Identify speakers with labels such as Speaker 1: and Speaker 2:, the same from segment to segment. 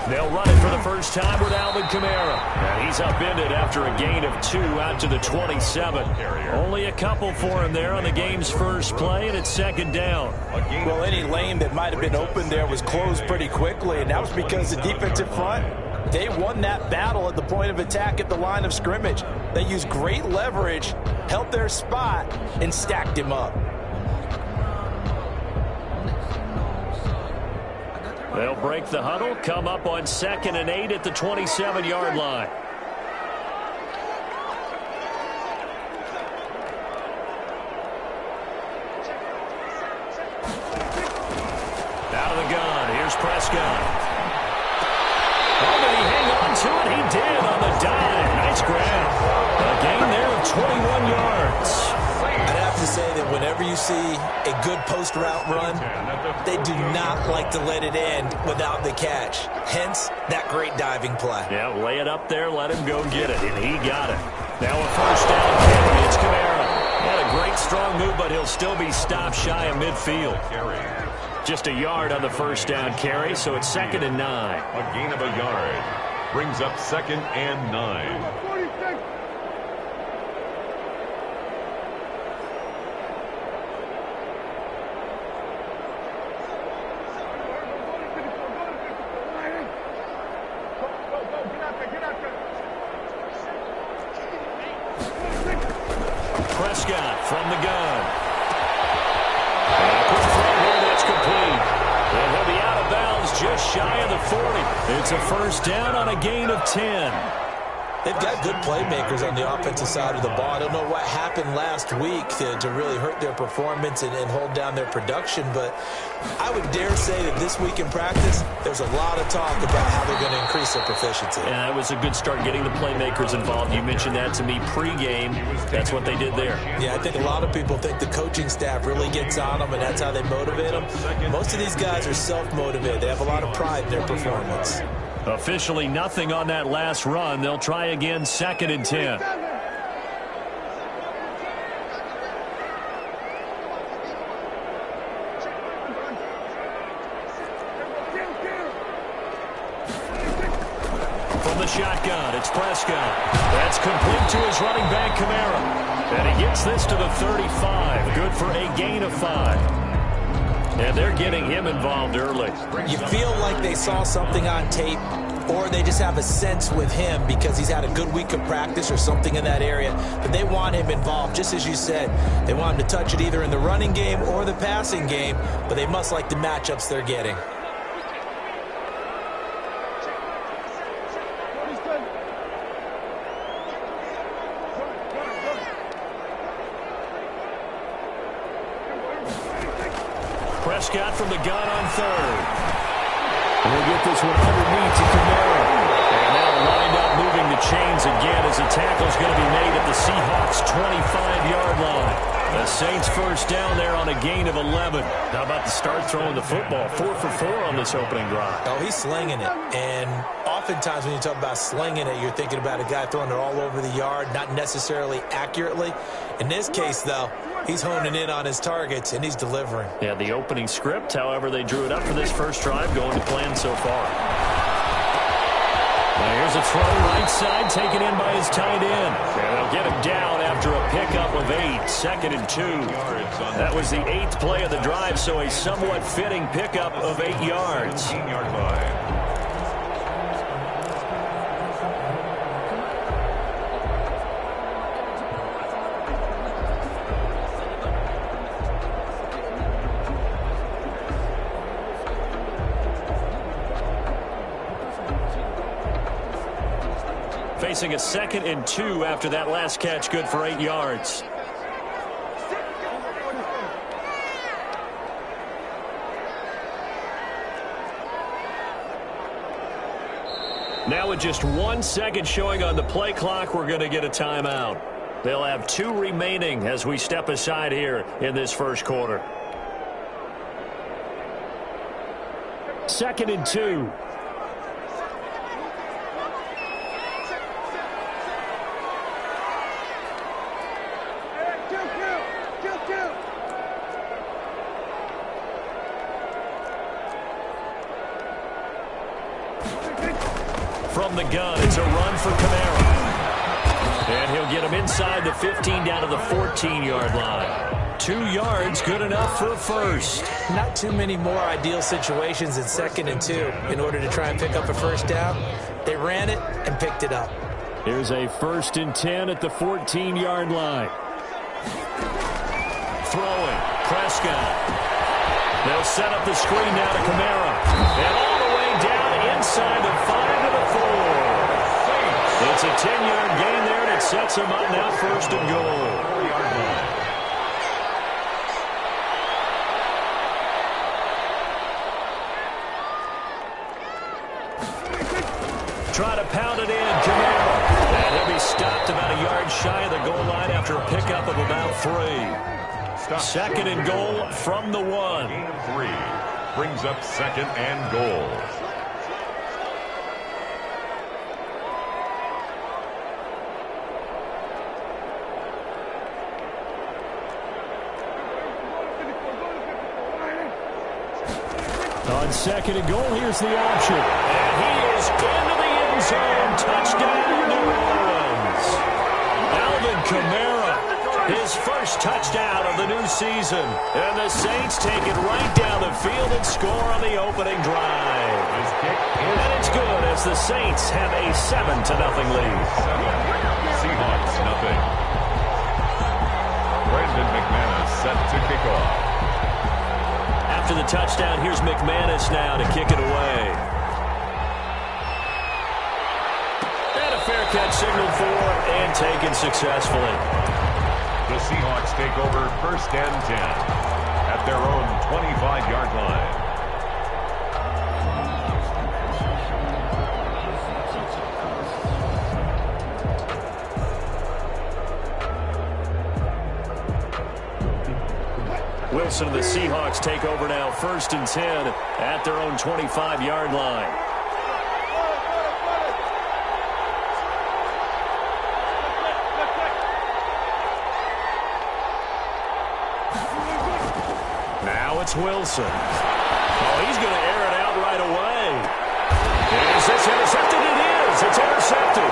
Speaker 1: They'll run it for the first time with Alvin Kamara. And he's upended after a gain of 2 out to the 27. Only a couple for him there on the game's first play, and it's second down.
Speaker 2: Well, any lane that might have been open there was closed pretty quickly, and that was because the defensive front, they won that battle at the point of attack at the line of scrimmage. They used great leverage, held their spot, and stacked him up.
Speaker 1: They'll break the huddle, come up on 2nd and 8 at the 27-yard line. Out of the gun, here's Prescott. Oh, did he hang on to it? He did on the dive. Nice grab. A gain there of 21 yards.
Speaker 2: I'd have to say that whenever you see a good post route run, they do not like to let it end without the catch. Hence, that great diving play.
Speaker 1: Yeah, lay it up there, let him go get it, and he got it. Now a first down carry. It's Kamara. Had a great strong move, but he'll still be stopped shy of midfield. Just a yard on the first down carry, so it's 2nd and 9.
Speaker 3: A gain of a yard brings up 2nd and 9.
Speaker 1: Prescott from the gun. And quick throw here, that's complete. And he'll be out of bounds just shy of the 40. It's a first down on a gain of 10.
Speaker 2: They've got good playmakers on the offensive side of the ball. I don't know what happened last week to really hurt their performance and hold down their production, but I would dare say that this week in practice, there's a lot of talk about how they're going to increase their proficiency.
Speaker 1: Yeah, it was a good start getting the playmakers involved. You mentioned that to me pregame. That's what they did there.
Speaker 2: Yeah, I think a lot of people think the coaching staff really gets on them, and that's how they motivate them. Most of these guys are self-motivated. They have a lot of pride in their performance.
Speaker 1: Officially nothing on that last run. They'll try again, 2nd and 10. From the shotgun, it's Prescott. That's complete to his running back, Kamara. And he gets this to the 35. Good for a gain of 5. And they're getting him involved early.
Speaker 2: You feel like they saw something on tape, or they just have a sense with him because he's had a good week of practice or something in that area. But they want him involved, just as you said. They want him to touch it either in the running game or the passing game, but they must like the matchups they're getting.
Speaker 1: Prescott from the gun on 3rd. And we'll get this one underneath to Kamara. And now lined up moving the chains again as the tackle's going to be made at the Seahawks' 25-yard line. The Saints first down there on a gain of 11. How about the start throwing the football? 4 for 4 on this opening drive.
Speaker 2: Oh, he's slinging it. And oftentimes when you talk about slinging it, you're thinking about a guy throwing it all over the yard, not necessarily accurately. In this case, though, he's honing in on his targets, and he's delivering.
Speaker 1: Yeah, the opening script, however, they drew it up for this first drive, going to plan so far. Now here's a throw right side, taken in by his tight end. And they'll get him down after a pickup of 8, 2nd and 2. That was the 8th play of the drive, so a somewhat fitting pickup of 8 yards.
Speaker 3: 18-yard line.
Speaker 1: Facing a 2nd and 2 after that last catch, good for 8 yards. Now with just 1 second showing on the play clock, we're going to get a timeout. They'll have 2 remaining as we step aside here in this first quarter. 2nd and 2. from the gun. It's a run for Kamara. And he'll get him inside the 15 down to the 14-yard line. 2 yards, good enough for a first.
Speaker 2: Not too many more ideal situations in 2nd and 2 in order to try and pick up a first down. They ran it and picked it up.
Speaker 1: Here's a 1st and 10 at the 14-yard line. Throwing, Prescott. They'll set up the screen now to Kamara. And all the way down inside the 5 to the 4. It's a 10-yard gain there, and it sets them up now 1st and goal. Try to pound it in, Kamara. And he'll be stopped about a yard shy of the goal line after a pickup of about 3. 2nd and goal from the 1.
Speaker 3: Gain of 3 brings up 2nd and goal.
Speaker 1: On 2nd and goal, here's the option. And he is into the end zone. Touchdown, New Orleans. Alvin Kamara, his first touchdown of the new season. And the Saints take it right down the field and score on the opening drive. And it's good as the Saints have a 7-0 lead.
Speaker 3: Seahawks, nothing. Brandon McManus set to kick off.
Speaker 1: After the touchdown, here's McManus now to kick it away. And a fair catch signaled for and taken successfully.
Speaker 3: The Seahawks take over 1st and 10 at their own 25-yard line.
Speaker 1: Wilson and the Seahawks take over now 1st and 10 at their own 25-yard line. Now it's Wilson. Oh, he's going to air it out right away. Is this intercepted? It is. It's intercepted.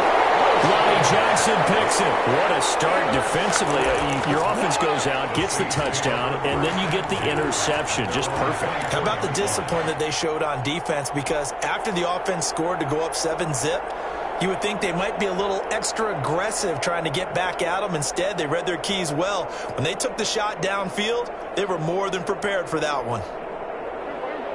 Speaker 1: Ronnie Johnson picks it. What a start defensively. Your offense goes out, gets the touchdown, and then you get the interception. Just perfect.
Speaker 2: How about the discipline that they showed on defense? Because after the offense scored to go up 7-zip, you would think they might be a little extra aggressive trying to get back at them. Instead, they read their keys well. When they took the shot downfield, they were more than prepared for that one.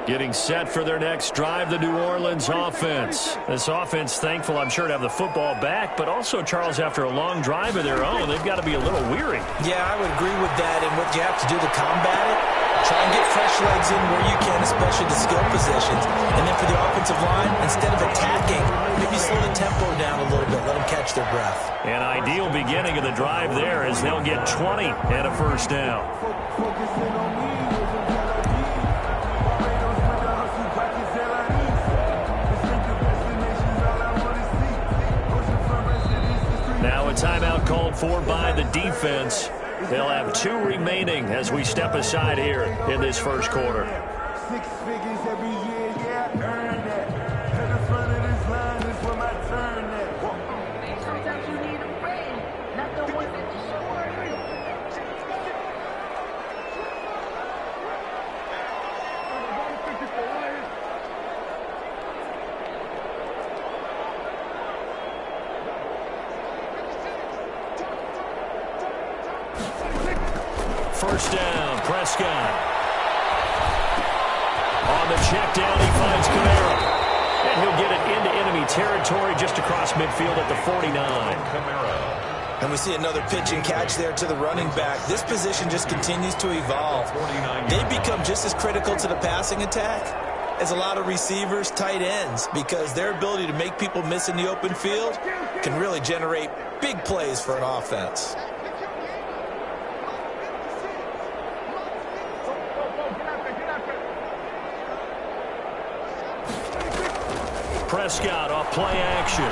Speaker 1: Getting set for their next drive, the New Orleans offense. This offense, thankful, I'm sure, to have the football back, but also, Charles, after a long drive of their own, they've got to be a little weary.
Speaker 2: Yeah, I would agree with that, and what you have to do to combat it, try and get fresh legs in where you can, especially the skill positions. And then for the offensive line, instead of attacking, maybe slow the tempo down a little bit, let them catch their breath.
Speaker 1: An ideal beginning of the drive there as they'll get 20 and a first down. Now a timeout called for by the defense. They'll have 2 remaining as we step aside here in this first quarter.
Speaker 4: 6 figures every year, yeah, earn that. At the front of this line is where my turn at.
Speaker 5: Sometimes you need a friend, not the one that you show.
Speaker 1: First down, Prescott. On the check down, he finds Kamara. And he'll get it into enemy territory just across midfield at the 49.
Speaker 3: Kamara.
Speaker 2: And we see another pitch and catch there to the running back. This position just continues to evolve. They become just as critical to the passing attack as a lot of receivers, tight ends, because their ability to make people miss in the open field can really generate big plays for an offense.
Speaker 1: Prescott off play action.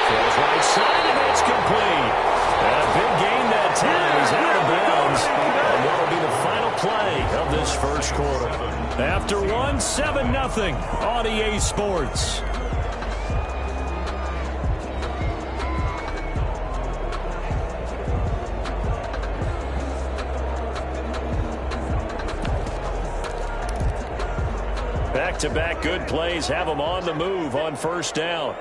Speaker 1: Throws right side, and it's complete. And a big gain that time. He's out of bounds. And that'll be the final play of this this first quarter. After one, 7-0 on EA Sports. Back-to-back good plays have them on the move on first down.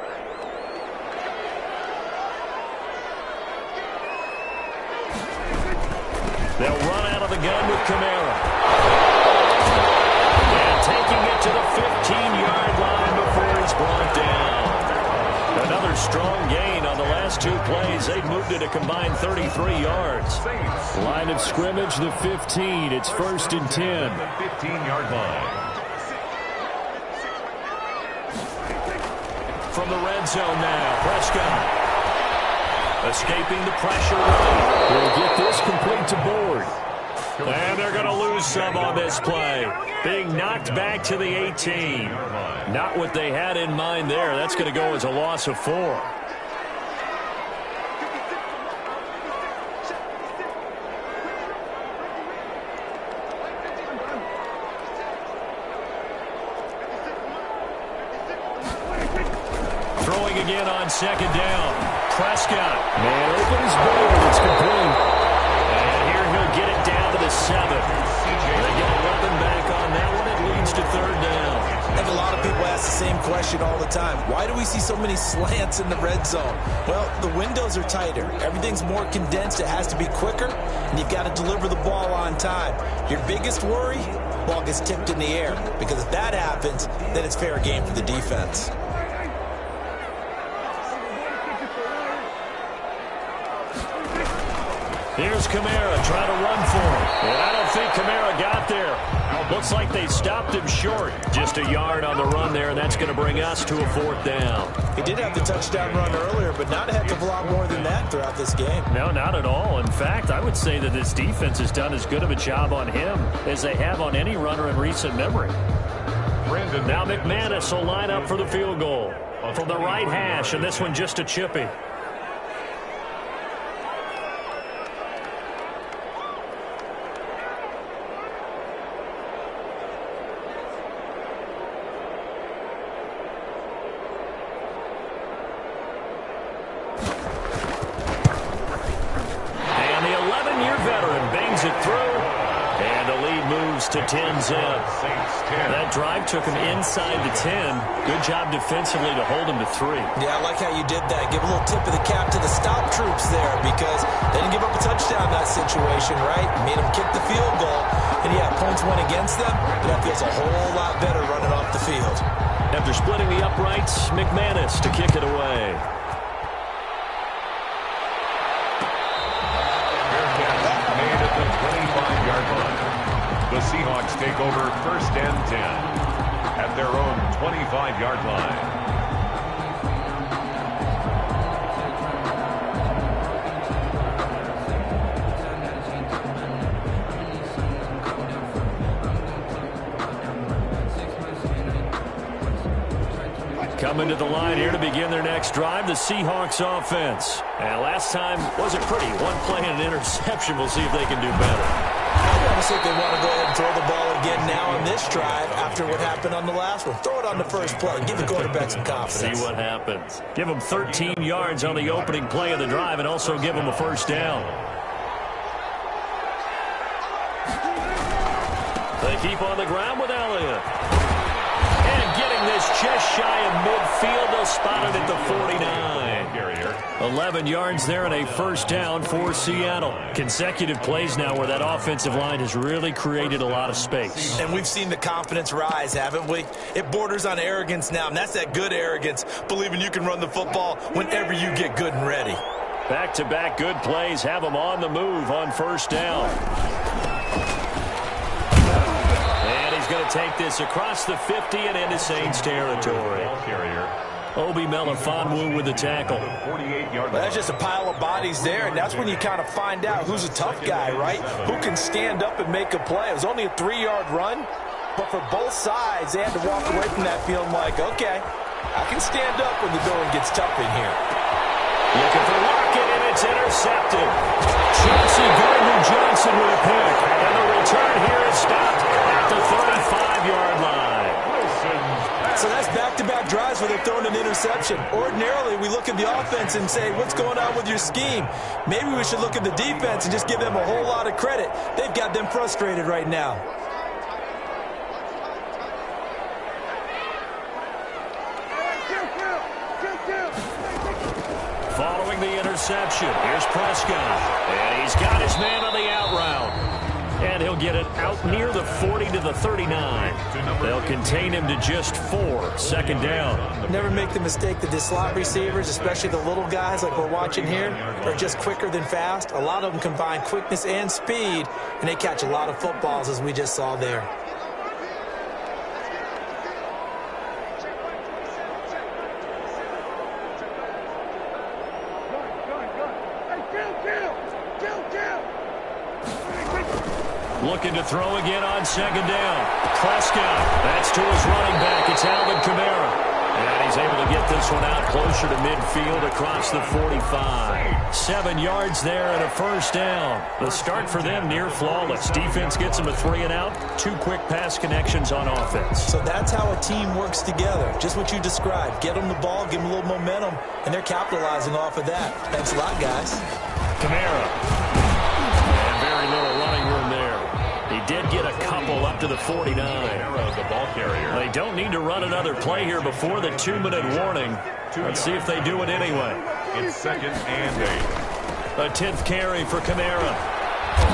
Speaker 1: They'll run out of the gun with Kamara. And taking it to the 15-yard line before he's brought down. Another strong gain on the last two plays. They've moved it a combined 33 yards. Line of scrimmage, the 15. It's 1st and 10.
Speaker 3: The 15-yard line.
Speaker 1: From the red zone now, Prescott. Escaping the pressure. Will get this complete to Board. And they're going to lose some on this play. Being knocked back to the 18. Not what they had in mind there. That's going to go as a loss of 4. Throwing again on second down. Prescott. Man, opens Boyd. It's complete. And here he'll get it down to the 7. They get 11 back on that one. It leads to 3rd down.
Speaker 2: I think a lot of people ask the same question all the time. Why do we see so many slants in the red zone? Well, the windows are tighter. Everything's more condensed. It has to be quicker, and you've got to deliver the ball on time. Your biggest worry? Ball gets tipped in the air, because if that happens, then it's fair game for the defense.
Speaker 1: Here's Kamara trying to run for him. And I don't think Kamara got there. Looks like they stopped him short. Just a yard on the run there, and that's going to bring us to a 4th down.
Speaker 2: He did have the touchdown run earlier, but not a heck of a lot more than that throughout this game.
Speaker 1: No, not at all. In fact, I would say that this defense has done as good of a job on him as they have on any runner in recent memory. Now McManus will line up for the field goal from the right hash, and this one just a chippy. To 10-zip. That drive took him inside the 10. Good job defensively to hold him to 3.
Speaker 2: Yeah, I like how you did that. Give a little tip of the cap to the stop troops there, because they didn't give up a touchdown in that situation, right? Made them kick the field goal. And yeah, points went against them, but that feels a whole lot better running off the field.
Speaker 1: After splitting the uprights, McManus to kick it away.
Speaker 3: Made at the 25-yard line. The Seahawks take over 1st and 10 at their own 25-yard line.
Speaker 1: Coming to the line here to begin their next drive, the Seahawks offense. And last time wasn't pretty. One play and an interception. We'll see if they can do better.
Speaker 2: I honestly think they want to go ahead and throw the ball again now on this drive after what happened on the last one. Throw it on the first play. Give the quarterback some confidence.
Speaker 1: See what happens. Give them 13 yards on the opening play of the drive and also give them a 1st down. They keep on the ground with Elliott. And getting this just shy of midfield. They'll spot it at the 49. 11 yards there and a 1st down for Seattle. Consecutive plays now where that offensive line has really created a lot of space.
Speaker 2: And we've seen the confidence rise, haven't we? It borders on arrogance now, and that's that good arrogance, believing you can run the football whenever you get good and ready.
Speaker 1: Back-to-back good plays have them on the move on 1st down. And he's going to take this across the 50 and into Saints territory. Obi Melifonwu with the tackle.
Speaker 2: Well, that's just a pile of bodies there, and that's when you kind of find out who's a tough guy, right? Who can stand up and make a play. It was only a 3-yard run, but for both sides, they had to walk away from that feeling like, okay, I can stand up when the going gets tough in here.
Speaker 1: Looking for Lockett, and it's intercepted. Chauncey Gardner-Johnson with a pick, and the return here is stopped
Speaker 2: interception. Ordinarily, we look at the offense and say, what's going on with your scheme? Maybe we should look at the defense and just give them a whole lot of credit. They've got them frustrated right now.
Speaker 1: Following the interception, here's Prescott. And he's got his man on the out route. And he'll get it out near the 40 to the 39. They'll contain him to just 4. Second down.
Speaker 2: Never make the mistake that the slot receivers, especially the little guys like we're watching here, are just quicker than fast. A lot of them combine quickness and speed, and they catch a lot of footballs, as we just saw there.
Speaker 1: Looking to throw again on second down. Prescott, that's to his running back. It's Alvin Kamara. And he's able to get this one out closer to midfield across the 45. 7 yards there and a first down. The start for them near flawless. Defense gets them a 3 and out. 2 quick pass connections on offense.
Speaker 2: So that's how a team works together. Just what you described. Get them the ball, give them a little momentum, and they're capitalizing off of that. Thanks a lot, guys.
Speaker 1: Kamara. And very little running room there. He did get a couple up to the 49.
Speaker 3: The ball carrier.
Speaker 1: They don't need to run another play here before the 2-minute warning. Let's see if they do it anyway.
Speaker 3: It's 2nd and 8.
Speaker 1: A 10th carry for Kamara.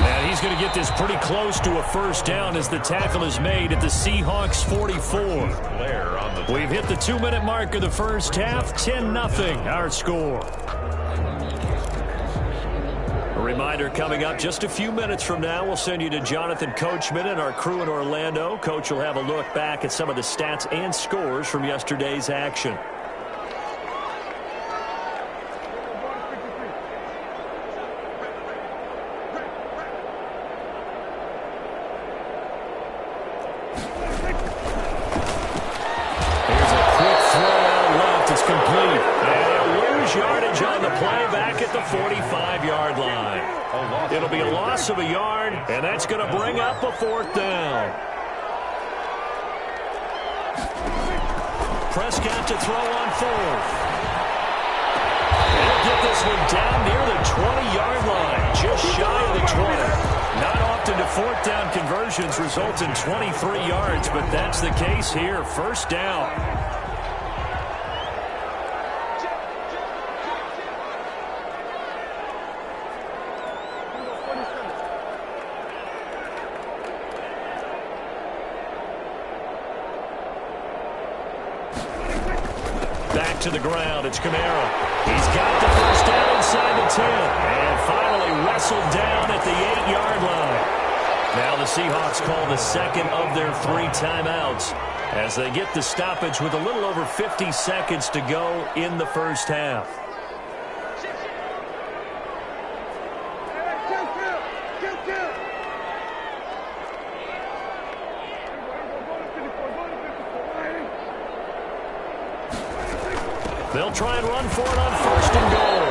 Speaker 1: And he's going to get this pretty close to a first down as the tackle is made at the Seahawks 44. We've hit the 2-minute mark of the first half. 10-0 our score. A reminder coming up just a few minutes from now, we'll send you to Jonathan Coachman and our crew in Orlando. Coach will have a look back at some of the stats and scores from yesterday's action. Here's a quick throw out left. It's complete. And he'll lose yardage on the play back at the 45-yard line. It'll be a loss of a yard, and that's going to bring up a 4th down. Prescott to throw on 4th. He'll get this one down near the 20-yard line, just shy of the 20. Not often do 4th down conversions result in 23 yards, but that's the case here. First down. To the ground, it's Kamara. He's got the first down inside the 10, and finally wrestled down at the 8-yard line. Now the Seahawks call the second of their 3 timeouts as they get the stoppage with a little over 50 seconds to go in the first half. They'll try and run for it on 1st and goal.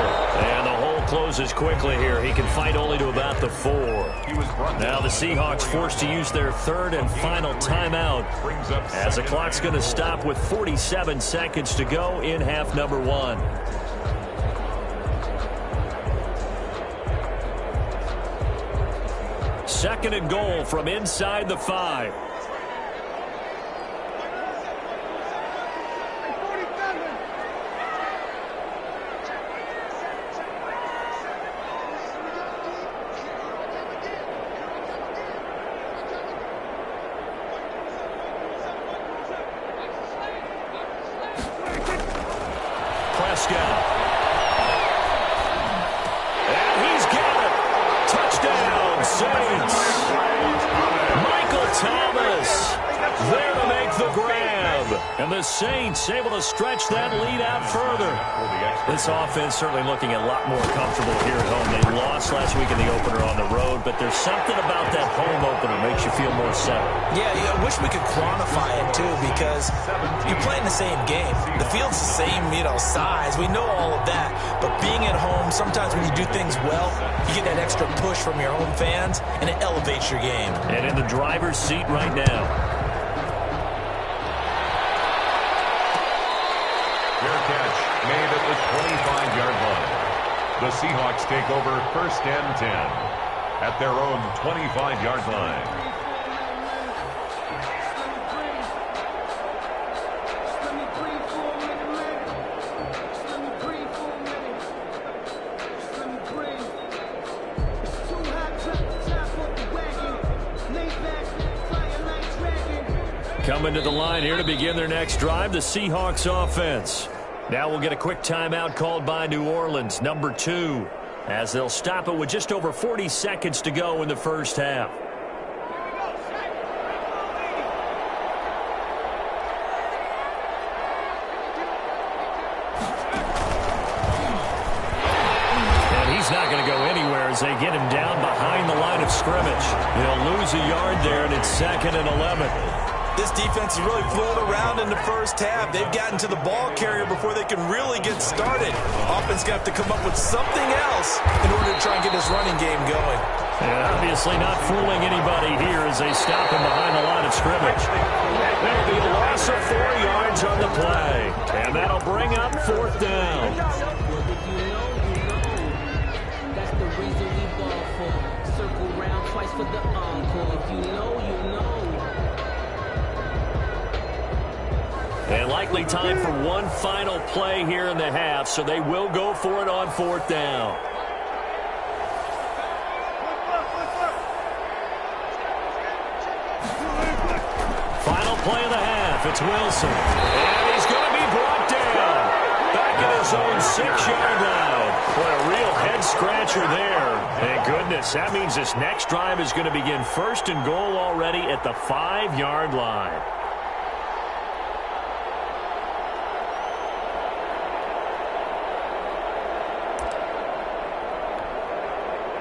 Speaker 1: And the hole closes quickly here. He can fight only to about the 4. Now the Seahawks forced to use their 3rd and final timeout as the clock's going to stop with 47 seconds to go in half number 1. Second and goal from inside the 5. Prescott. And he's got it. Touchdown, Saints. Michael Thomas there to make the grab. And the Saints able to stretch that lead out further. This offense certainly looking a lot more comfortable here at home. They lost last week in the opener on the road, but there's something about that home opener makes you feel more settled.
Speaker 2: Yeah, I wish we could quantify it, too, because you're playing the same game. The field's the same, size. We know all of that. But being at home, sometimes when you do things well, you get that extra push from your home fans, and it elevates your game.
Speaker 1: And in the driver's seat right now.
Speaker 3: Fair catch made at the 25-yard line. The Seahawks take over 1st and 10 at their own 25-yard line.
Speaker 1: Coming to the line here to begin their next drive, the Seahawks offense. Now we'll get a quick timeout called by New Orleans, number 2, as they'll stop it with just over 40 seconds to go in the first half. And he's not going to go anywhere as they get him down behind the line of scrimmage. He'll lose a yard there, and it's 2nd and 11.
Speaker 2: This defense is really flown around in the first half. They've gotten to the ball carrier before they can really get started. Offense going to have to come up with something else in order to try and get this running game going.
Speaker 1: And obviously not fooling anybody here as they stop him behind the line of scrimmage. There'll be a loss of 4 yards on the play. And that'll bring up 4th down.
Speaker 6: That's the reason we ball for. Circle round twice for the encore. If you know, you know.
Speaker 1: And likely time for one final play here in the half, so they will go for it on 4th down. Final play of the half. It's Wilson. And he's going to be brought down. Back at his own 6-yard line. What a real head-scratcher there. And goodness, that means this next drive is going to begin 1st and goal already at the 5-yard line.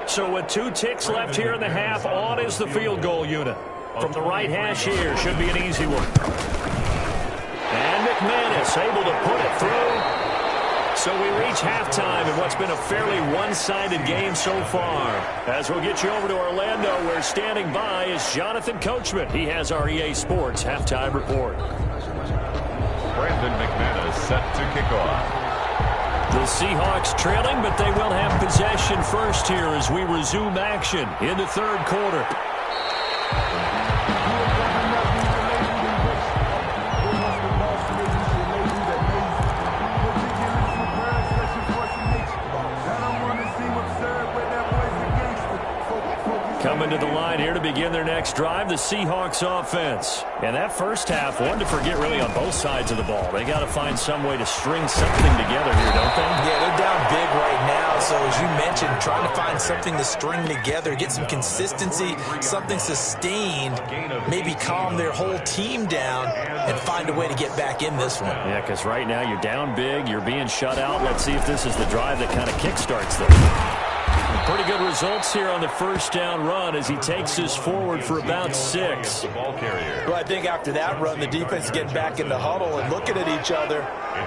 Speaker 1: So with 2 ticks left here in the half, on is the field goal unit. From the right hash here, should be an easy one. And McManus able to put it through. So we reach halftime in what's been a fairly one-sided game so far. As we'll get you over to Orlando, where standing by is Jonathan Coachman. He has our EA Sports halftime report.
Speaker 3: Brandon McManus set to kick off.
Speaker 1: The Seahawks trailing, but they will have possession first here as we resume action in the 3rd quarter. Coming to the line here to begin their next drive, the Seahawks offense. And that first half, one to forget really on both sides of the ball. They got to find some way to string something together here, don't they?
Speaker 2: Yeah, they're down big right now. So as you mentioned, trying to find something to string together, get some consistency, something sustained, maybe calm their whole team down and find a way to get back in this one.
Speaker 1: Yeah, because right now you're down big, you're being shut out. Let's see if this is the drive that kind of kickstarts them. Pretty good results here on the first down run as he takes us forward for about 6.
Speaker 2: Well, I think after that run, the defense is getting back in the huddle and looking at each other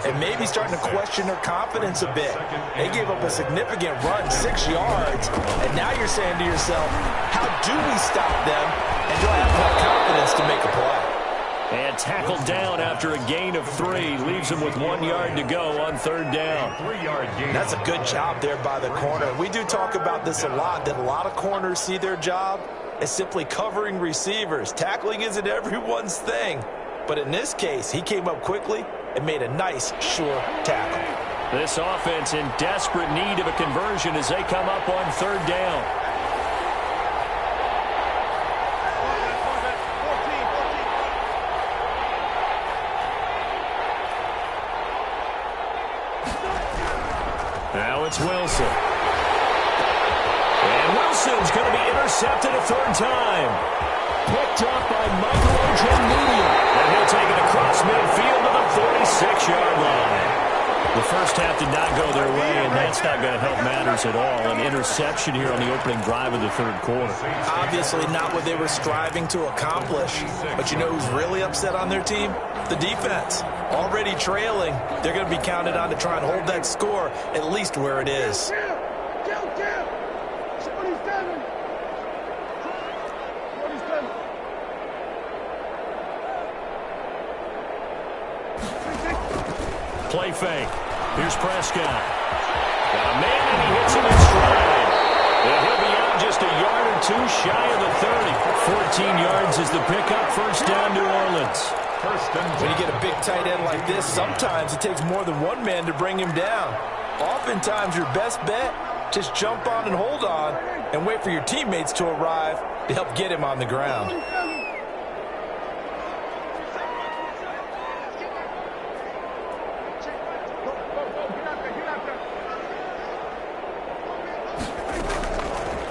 Speaker 2: and maybe starting to question their confidence a bit. They gave up a significant run, 6 yards, and now you're saying to yourself, how do we stop them, and do I have enough confidence to make a play?
Speaker 1: And tackled down after a gain of 3. Leaves him with 1 yard to go on 3rd down.
Speaker 3: 3-yard gain.
Speaker 2: That's a good job there by the corner. We do talk about this a lot, that a lot of corners see their job as simply covering receivers. Tackling isn't everyone's thing. But in this case, he came up quickly and made a nice, sure tackle.
Speaker 1: This offense in desperate need of a conversion as they come up on 3rd down. Now it's Wilson. And Wilson's going to be intercepted a 3rd time. Picked up by Michael Ojemudia. And he'll take it across midfield to the 46-yard line. The first half did not go their way, and that's not going to help matters at all. An interception here on the opening drive of the 3rd quarter.
Speaker 2: Obviously not what they were striving to accomplish. But you know who's really upset on their team? The defense. Already trailing, they're going to be counted on to try and hold that score at least where it is.
Speaker 1: Play fake. Here's Prescott. Got a man, and he hits him in stride. And he'll be out just a yard or two shy of the 30. 14 yards is the pickup. First down, New Orleans.
Speaker 2: When you get a big tight end like this, sometimes it takes more than one man to bring him down. Oftentimes, your best bet, just jump on and hold on and wait for your teammates to arrive to help get him on the ground.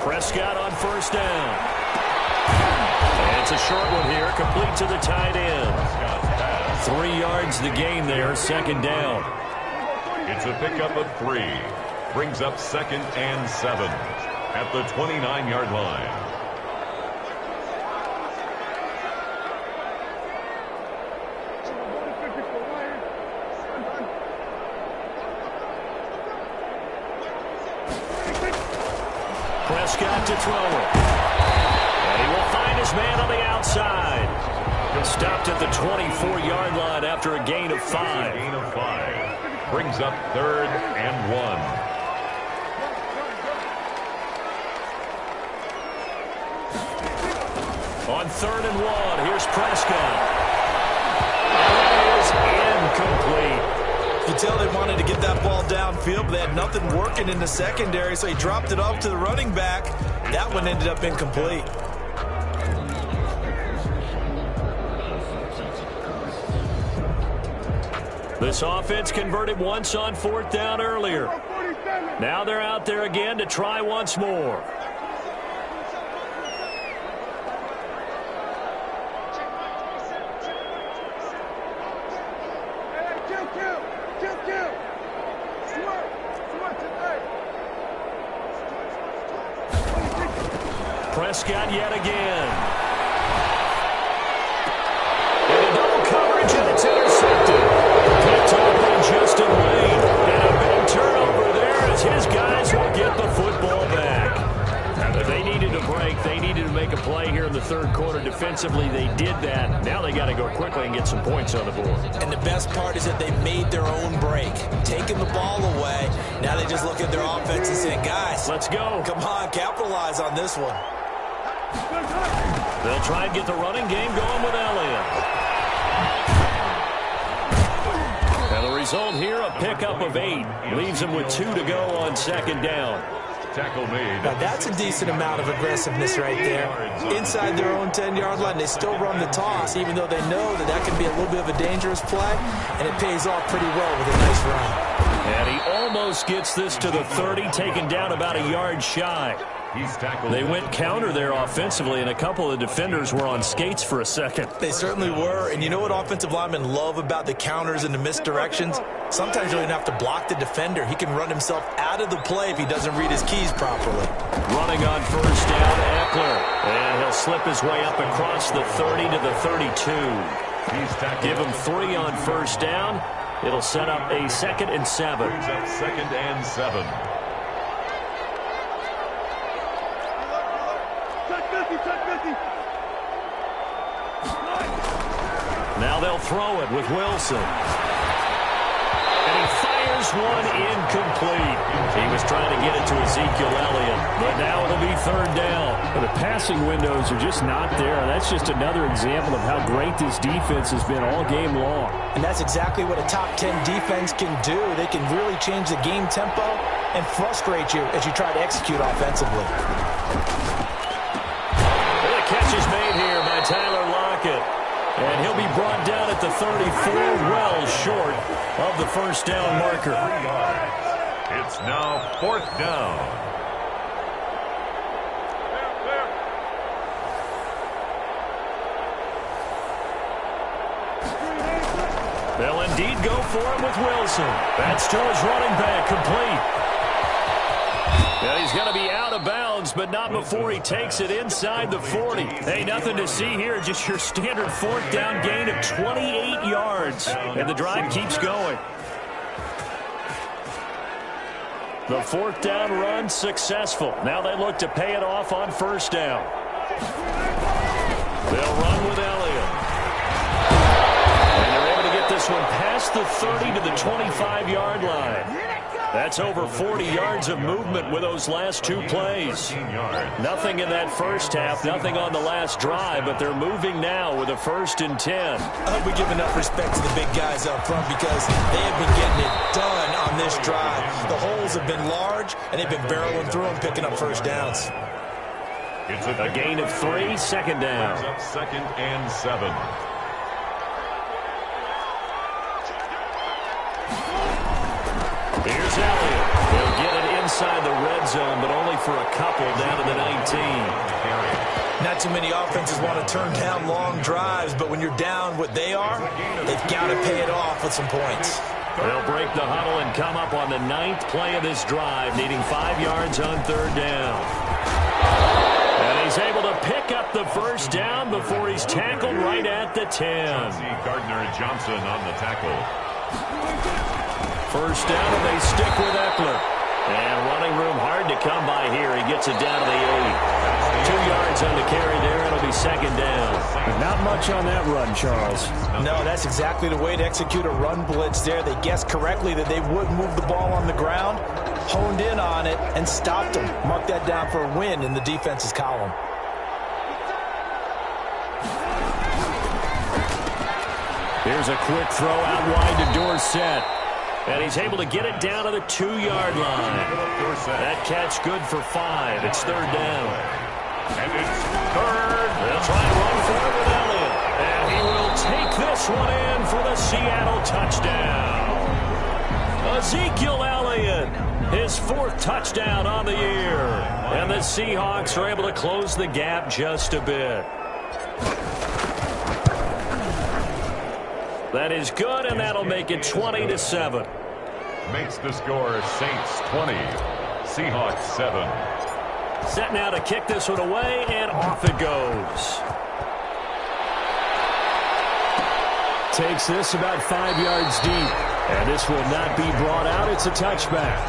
Speaker 1: Prescott on first down. And it's a short one here, complete to the tight end. 3 yards the gain there, second down.
Speaker 3: It's a pickup of 3. Brings up 2nd and 7 at the 29-yard line.
Speaker 1: Prescott to throw it. And he will find his man on the outside. Stopped at the 24-yard line after a gain of 5.
Speaker 3: Gain of 5. Brings up 3rd and 1.
Speaker 1: On 3rd and 1, here's Prescott. That is incomplete.
Speaker 2: You tell they wanted to get that ball downfield, but they had nothing working in the secondary, so he dropped it off to the running back. That one ended up incomplete.
Speaker 1: This offense converted once on 4th down earlier. Now they're out there again to try once more. Prescott yet again. And a double coverage, and it's intercepted. Picked off by Justin Wayne. And a big turnover there as his guys will get the football back. If they needed a break, they needed to make a play here in the 3rd quarter. Defensively, they did that. Now they got to go quickly and get some points on the board.
Speaker 2: And the best part is that they made their own break, taking the ball away. Now they just look at their offense and say, guys,
Speaker 1: let's go.
Speaker 2: Come on, capitalize on this one.
Speaker 1: They'll try and get the running game going with Elliott. And the result here, a pickup of 8. Leaves them with 2 to go on 2nd down.
Speaker 3: Tackle made.
Speaker 2: Now that's a decent amount of aggressiveness right there. Inside their own 10-yard line, they still run the toss, even though they know that that can be a little bit of a dangerous play, and it pays off pretty well with a nice run.
Speaker 1: And he almost gets this to the 30, taken down about a yard shy.
Speaker 3: He's tackled.
Speaker 1: They went counter there offensively, and a couple of defenders were on skates for a second.
Speaker 2: They certainly were, and you know what offensive linemen love about the counters and the misdirections? Sometimes you don't have to block the defender. He can run himself out of the play if he doesn't read his keys properly.
Speaker 1: Running on first down, Eckler. And he'll slip his way up across the 30 to the 32.
Speaker 3: He's tackled.
Speaker 1: Give him 3 on first down. It'll set up a 2nd and 7.
Speaker 3: Brings up 2nd and 7.
Speaker 1: Now they'll throw it with Wilson. And he fires one incomplete. He was trying to get it to Ezekiel Elliott, but now it'll be 3rd down.
Speaker 7: But the passing windows are just not there. That's just another example of how great this defense has been all game long.
Speaker 2: And that's exactly what a top 10 defense can do. They can really change the game tempo and frustrate you as you try to execute offensively.
Speaker 1: And the catch is made here by Tyler Lockett. And he'll be brought down at the 34, well short of the first down marker.
Speaker 3: It's now 4th down.
Speaker 1: They'll indeed go for it with Wilson. That's to his running back, complete. Now he's going to be out of bounds, but not before he takes it inside the 40. Hey, nothing to see here, just your standard 4th down gain of 28 yards. And the drive keeps going. The 4th down run successful. Now they look to pay it off on first down. They'll run with Elliott. And they're able to get this one past past the 30 to the 25-yard line. That's over 40 yards of movement with those last two plays. Nothing in that first half, nothing on the last drive, but they're moving now with a 1st and 10.
Speaker 2: I hope we give enough respect to the big guys up front because they have been getting it done on this drive. The holes have been large, and they've been barreling through them, picking up first downs.
Speaker 1: It's a gain of 3, 2nd down.
Speaker 3: 2nd and 7.
Speaker 1: Here's Elliott. He'll get it inside the red zone, but only for a couple down to the 19.
Speaker 2: Not too many offenses want to turn down long drives, but when you're down what they are, they've got to pay it off with some points.
Speaker 1: They'll break the huddle and come up on the 9th play of this drive, needing 5 yards on 3rd down. And he's able to pick up the first down before he's tackled right at the 10.
Speaker 3: Gardner-Johnson on the tackle.
Speaker 1: First down, and they stick with Eckler. And running room hard to come by here. He gets it down to the 8. 2 yards on the carry there. It'll be 2nd down.
Speaker 7: Not much on that run, Charles.
Speaker 2: No, that's exactly the way to execute a run blitz there. They guessed correctly that they would move the ball on the ground, honed in on it, and stopped them. Mark that down for a win in the defense's column.
Speaker 1: Here's a quick throw out wide to Dorsett. And he's able to get it down to the 2-yard line. That catch good for 5. It's 3rd down.
Speaker 3: And it's 3rd.
Speaker 1: They'll try and run for it with Elliott. And he will take this one in for the Seattle touchdown. Ezekiel Elliott, his 4th touchdown on the year. And the Seahawks are able to close the gap just a bit. That is good, and that'll make it 20-7.
Speaker 3: Makes the score Saints 20, Seahawks 7.
Speaker 1: Set now to kick this one away, and off it goes. Takes this about 5 yards deep, and this will not be brought out. It's a touchback.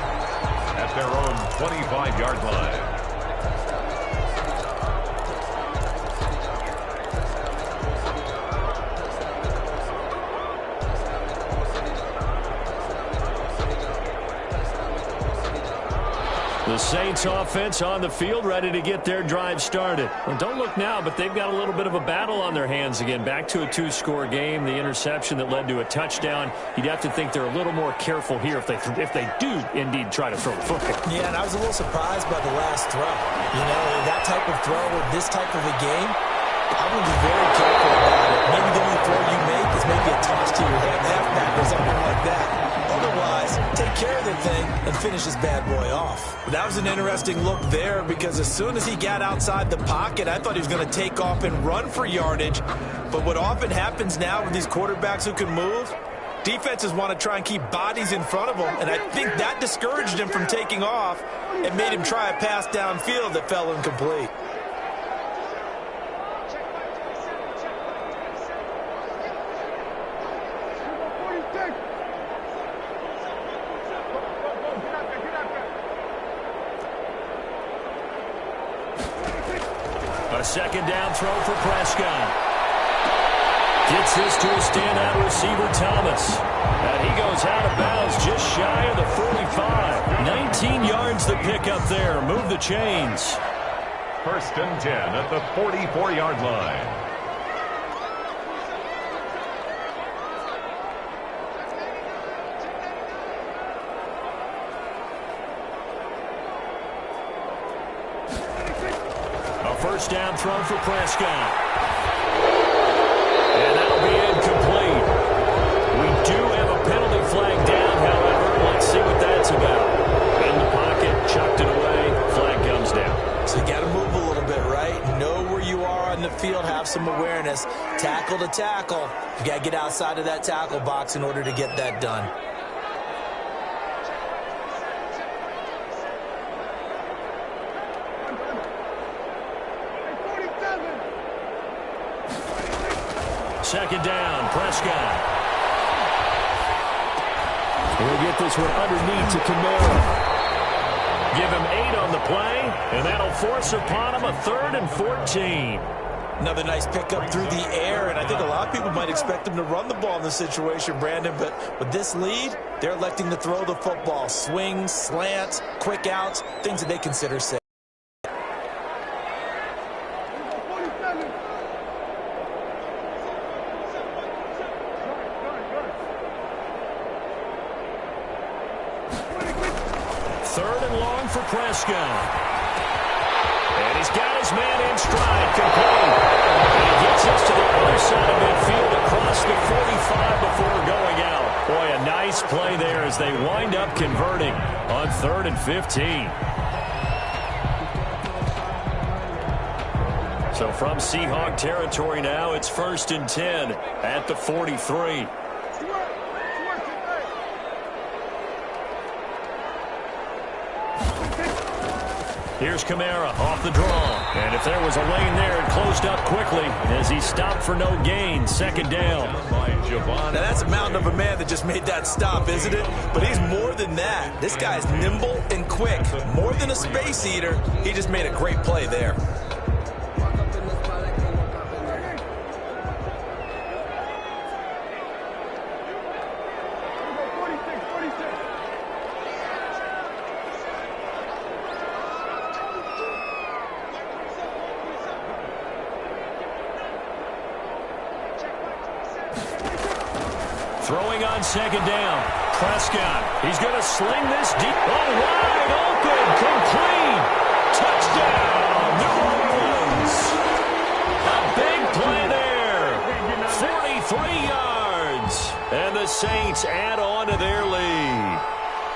Speaker 3: At their own 25-yard line.
Speaker 1: The Saints offense on the field, ready to get their drive started. Well, don't look now, but they've got a little bit of a battle on their hands again. Back to a 2-score game. The interception that led to a touchdown. You'd have to think they're a little more careful here if they do indeed try to throw the football.
Speaker 2: Yeah, and I was a little surprised by the last throw. You know, that type of throw with this type of a game, I would be very careful about it. Maybe the only throw you make is maybe a toss to your halfback or something like that. Otherwise, take care of the thing and finish this bad boy off. That was an interesting look there because as soon as he got outside the pocket, I thought he was going to take off and run for yardage. But what often happens now with these quarterbacks who can move, defenses want to try and keep bodies in front of them, and I think that discouraged him from taking off and made him try a pass downfield that fell incomplete.
Speaker 1: A 2nd down throw for Prescott. Gets this to a standout receiver, Thomas. And he goes out of bounds just shy of the 45. 19 yards the pickup there. Move the chains.
Speaker 3: 1st and 10 at the 44-yard line.
Speaker 1: First down throw for Prescott. And that'll be incomplete. We do have a penalty flag down, however. Let's see what that's about. In the pocket, chucked it away. Flag comes down.
Speaker 2: So you got to move a little bit, right? Know where you are on the field, have some awareness. Tackle to tackle. You got to get outside of that tackle box in order to get that done.
Speaker 1: Second down, Prescott. He'll get this one underneath to Kamara. Give him 8 on the play, and that'll force upon him a 3rd and 14.
Speaker 2: Another nice pickup through the air, and I think a lot of people might expect him to run the ball in this situation, Brandon, but with this lead, they're electing to throw the football. Swings, slants, quick outs, things that they consider safe.
Speaker 1: Third and long for Prescott. And he's got his man in stride, complete. And he gets us to the other side of midfield across the 45 before going out. Boy, a nice play there as they wind up converting on 3rd and 15. So from Seahawk territory now, it's 1st and 10 at the 43. Here's Kamara off the draw. And if there was a lane there, it closed up quickly as he stopped for no gain. 2nd down.
Speaker 2: Now that's a mountain of a man that just made that stop, isn't it? But he's more than that. This guy's nimble and quick. More than a space eater. He just made a great play there.
Speaker 1: Throwing on 2nd down. Prescott. He's going to sling this deep. Oh, wide open. Complete. Touchdown, New Orleans. A big play there. 43 yards. And the Saints add on to their lead.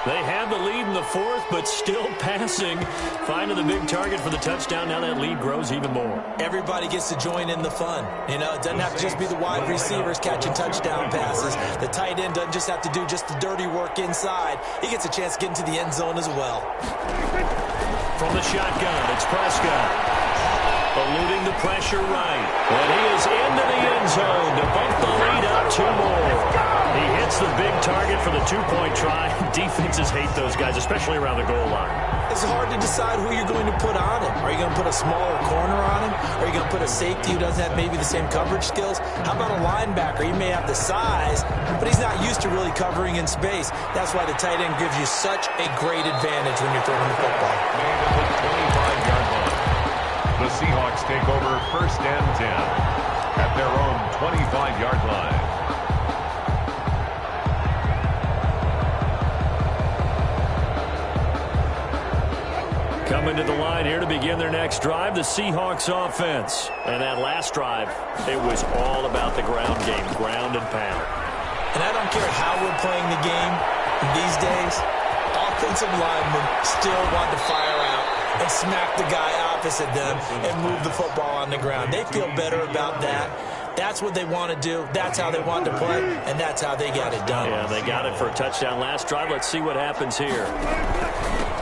Speaker 1: They have the lead in the 4th, but still passing. Finding the big target for the touchdown. Now that lead grows even more.
Speaker 2: Everybody gets to join in the fun. You know, it doesn't have to just be the wide receivers catching touchdown passes. The tight end doesn't just have to do just the dirty work inside. He gets a chance to get into the end zone as well.
Speaker 1: From the shotgun, it's Prescott. Eluding the pressure right. And he is into the end zone to bump the lead up 2 more. He hits the big target for the 2-point try. Defenses hate those guys, especially around the goal line.
Speaker 2: It's hard to decide who you're going to put on him. Are you going to put a smaller corner on him? Are you going to put a safety who doesn't have maybe the same coverage skills? How about a linebacker? He may have the size, but he's not used to really covering in space. That's why the tight end gives you such a great advantage when you're throwing the football.
Speaker 3: Made at the 25-yard line. The Seahawks take over 1st and 10 at their own 25-yard line.
Speaker 1: Coming to the line here to begin their next drive, the Seahawks offense. And that last drive, it was all about the ground game, ground and pound.
Speaker 2: And I don't care how we're playing the game these days, offensive linemen still want to fire out and smack the guy opposite them and move the football on the ground. They feel better about that. That's what they want to do. That's how they want to play, and that's how they got it done.
Speaker 1: Yeah, they got it for a touchdown last drive. Let's see what happens here.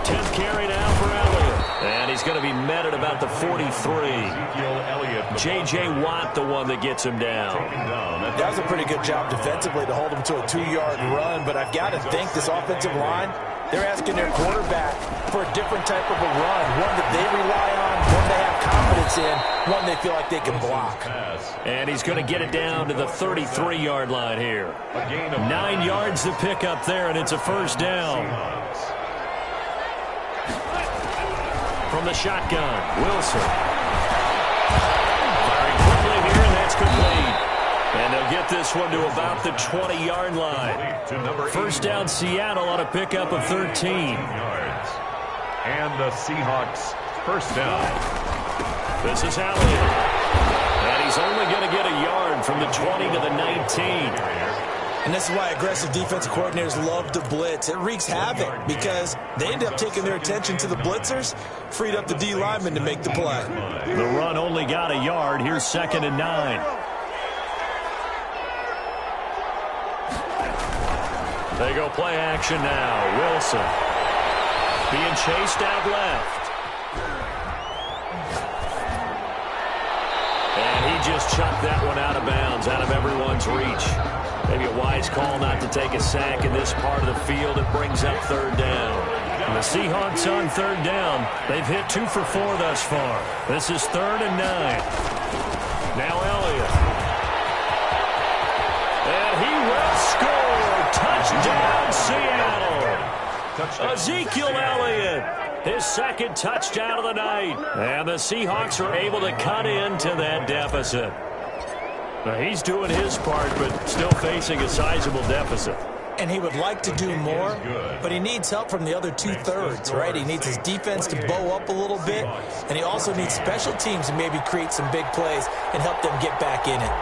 Speaker 1: 10th carry now for Elliott. And he's going to be met at about the 43. J.J. Watt, the one that gets him down.
Speaker 2: That was a pretty good job defensively to hold him to a 2-yard run, but I've got to think this offensive line, they're asking their quarterback for a different type of a run, one that they rely on, one they have confidence in, one they feel like they can block.
Speaker 1: And he's going to get it down to the 33-yard line here. 9 yards to pick up there, and it's a 1st down. From the shotgun, Wilson. Firing quickly here, and that's complete. And they'll get this one to about the 20-yard line. 1st down, Seattle on a pickup of 13.
Speaker 3: And the Seahawks 1st down.
Speaker 1: This is Elliott. And he's only going to get a yard from the 20 to the 19.
Speaker 2: And this is why aggressive defensive coordinators love to blitz. It wreaks havoc because they end up taking their attention to the blitzers, freed up the D lineman to make the play.
Speaker 1: The run only got a yard. Here's 2nd and 9. They go play action now. Wilson being chased out left. And he just chucked that one out of bounds, out of everyone's reach. Maybe a wise call not to take a sack in this part of the field. It brings up 3rd down. And the Seahawks on 3rd down. They've hit 2 for 4 thus far. This is 3rd and 9. Now Elliott. And he will score. Touchdown, Seattle. Ezekiel Elliott, his second touchdown of the night. And the Seahawks are able to cut into that deficit. Now, he's doing his part, but still facing a sizable deficit.
Speaker 2: And he would like to do more, but he needs help from the other two-thirds, right? He needs his defense to bow up a little bit, and he also needs special teams to maybe create some big plays and help them get back in it.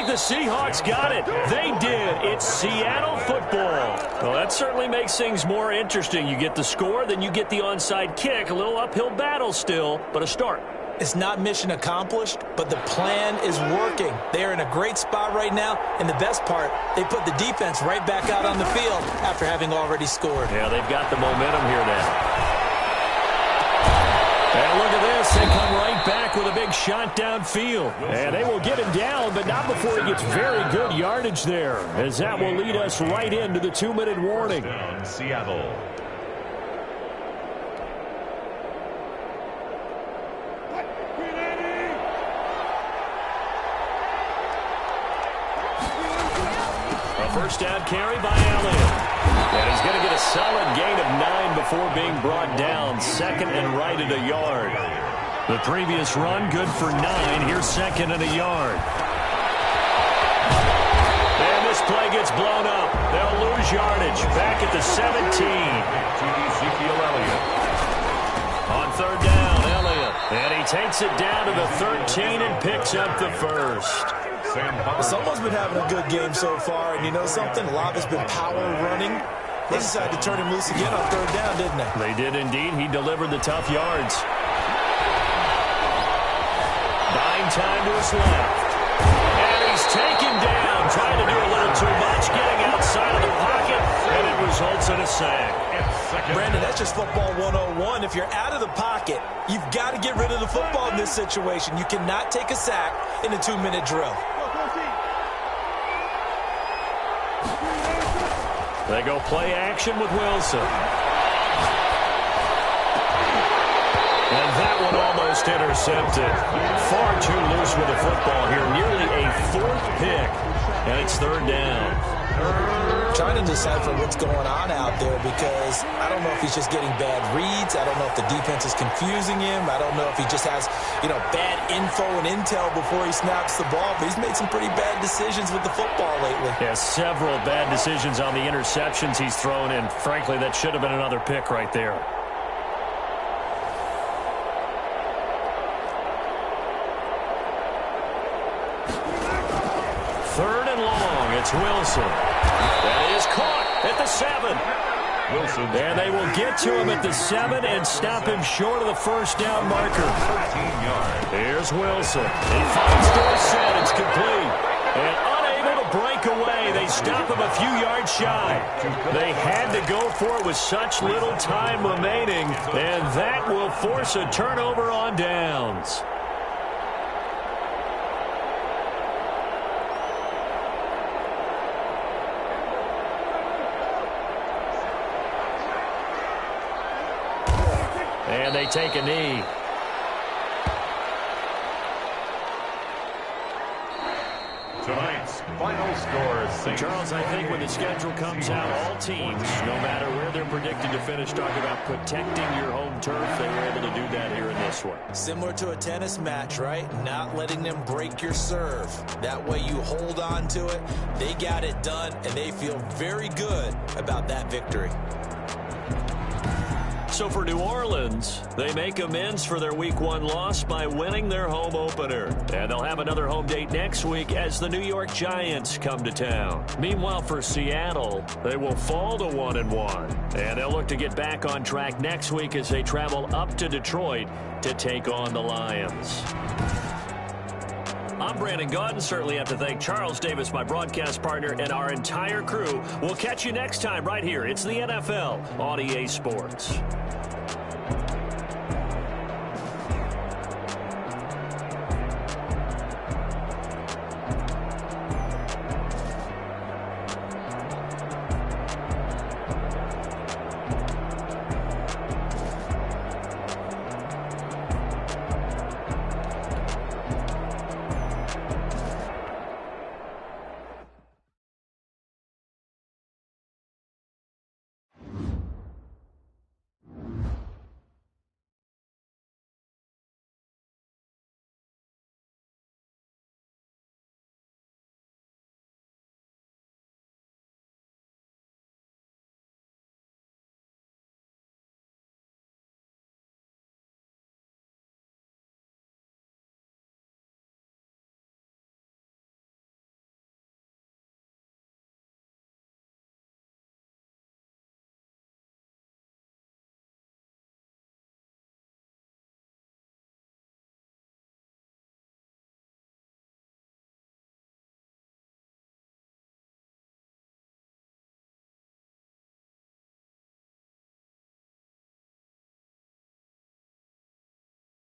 Speaker 1: The Seahawks got it. They did. It's Seattle football. Well, that certainly makes things more interesting. You get the score, then you get the onside kick. A little uphill battle still, but a start.
Speaker 2: It's not mission accomplished, but the plan is working. They're in a great spot right now, and the best part, they put the defense right back out on the field after having already scored.
Speaker 1: Yeah, they've got the momentum here now. And look at this. They come right back with a big shot downfield. And they will get him down, but not before he gets very good yardage there, as that will lead us right into the 2-minute warning.
Speaker 3: Seattle.
Speaker 1: A first down carry by Elliott. And he's going to get a solid gain of 9 before being brought down. Second and right at a yard. The previous run, good for 9. Here's second and a yard. And this play gets blown up. They'll lose yardage. Back at the 17.
Speaker 3: To Ezekiel Elliott.
Speaker 1: On third down, Elliott. And he takes it down to the 13 and picks up the first.
Speaker 2: Someone's been having a good game so far, and you know something? A lot has been power running. They decided to turn him loose again on third down, didn't they?
Speaker 1: They did indeed. He delivered the tough yards. Buying time to his left. And he's taken down, trying to do a little too much, getting outside of the pocket, and it results in a sack.
Speaker 2: Brandon, that's just football 101. If you're out of the pocket, you've got to get rid of the football in this situation. You cannot take a sack in a 2-minute drill.
Speaker 1: They go play action with Wilson. And that one almost intercepted. Far too loose with the football here. Nearly a 4th pick. And it's third down.
Speaker 2: Trying to decipher what's going on out there, because I don't know if he's just getting bad reads. I don't know if the defense is confusing him. I don't know if he just has, bad info and intel before he snaps the ball. But he's made some pretty bad decisions with the football lately.
Speaker 1: Yeah, several bad decisions on the interceptions he's thrown in. Frankly, that should have been another pick right there. Third and long. It's Wilson. That is caught at the 7.
Speaker 3: Wilson.
Speaker 1: And they will get to him at the 7 and stop him short of the first down marker.
Speaker 3: 13 yards.
Speaker 1: Here's Wilson. He finds Dorsett. It's complete. And unable to break away. They stop him a few yards shy. They had to go for it with such little time remaining. And that will force a turnover on downs. And they take a knee.
Speaker 3: Tonight's final score.
Speaker 1: Charles, I think when the schedule comes out, all teams, no matter where they're predicted to finish, talk about protecting your home turf. They were able to do that here in this one.
Speaker 2: Similar to a tennis match, right? Not letting them break your serve. That way you hold on to it. They got it done, and they feel very good about that victory.
Speaker 1: So for New Orleans, they make amends for their Week 1 loss by winning their home opener. And they'll have another home date next week as the New York Giants come to town. Meanwhile, for Seattle, they will fall to 1-1. And they'll look to get back on track next week as they travel up to Detroit to take on the Lions. I'm Brandon Gaudin. Certainly have to thank Charles Davis, my broadcast partner, and our entire crew. We'll catch you next time right here. It's the NFL on EA Sports.